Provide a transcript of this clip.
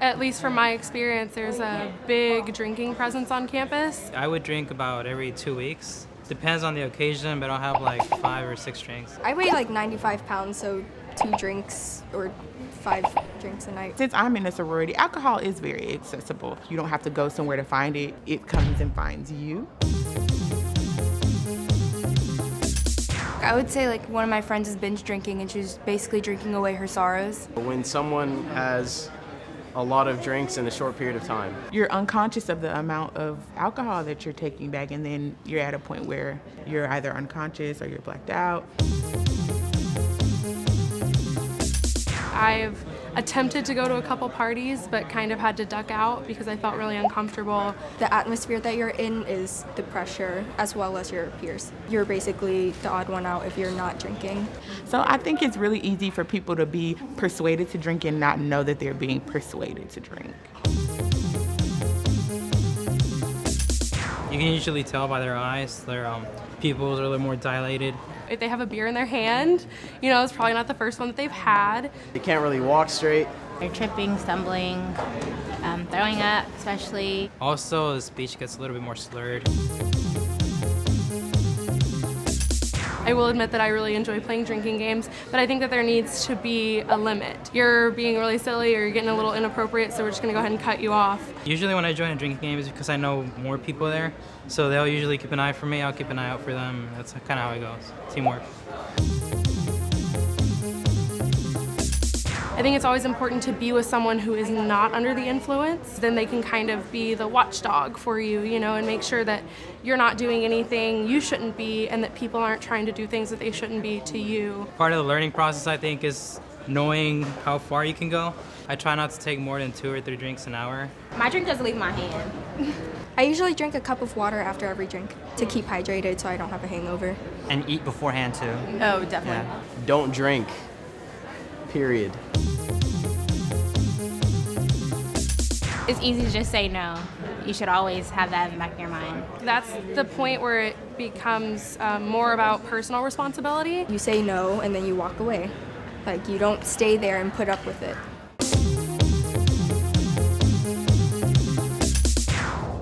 At least from my experience, there's a big drinking presence on campus. I would drink about every 2 weeks. Depends on the occasion, but I'll have like 5 or 6 drinks. I weigh like 95 pounds, so 2 drinks or 5 drinks a night. Since I'm in a sorority, alcohol is very accessible. You don't have to go somewhere to find it. It comes and finds you. I would say like one of my friends is binge drinking and she's basically drinking away her sorrows. When someone has a lot of drinks in a short period of time. You're unconscious of the amount of alcohol that you're taking back, and then you're at a point where you're either unconscious or you're blacked out. I've attempted to go to a couple parties, but kind of had to duck out because I felt really uncomfortable. The atmosphere that you're in is the pressure as well as your peers. You're basically the odd one out if you're not drinking. So I think it's really easy for people to be persuaded to drink and not know that they're being persuaded to drink. You can usually tell by their eyes. Their pupils are a little more dilated. If they have a beer in their hand, it's probably not the first one that they've had. They can't really walk straight. They're tripping, stumbling, throwing up especially. Also, the speech gets a little bit more slurred. I will admit that I really enjoy playing drinking games, but I think that there needs to be a limit. You're being really silly or you're getting a little inappropriate, so we're just going to go ahead and cut you off. Usually when I join a drinking game is because I know more people there, so they'll usually keep an eye for me, I'll keep an eye out for them. That's kind of how it goes. Teamwork. I think it's always important to be with someone who is not under the influence. Then they can kind of be the watchdog for you, and make sure that you're not doing anything you shouldn't be and that people aren't trying to do things that they shouldn't be to you. Part of the learning process, I think, is knowing how far you can go. I try not to take more than 2 or 3 drinks an hour. My drink doesn't leave my hand. I usually drink a cup of water after every drink to keep hydrated so I don't have a hangover. And eat beforehand too. Oh, definitely. Yeah. Don't drink. Period. It's easy to just say no. You should always have that in the back of your mind. That's the point where it becomes more about personal responsibility. You say no and then you walk away. Like, you don't stay there and put up with it.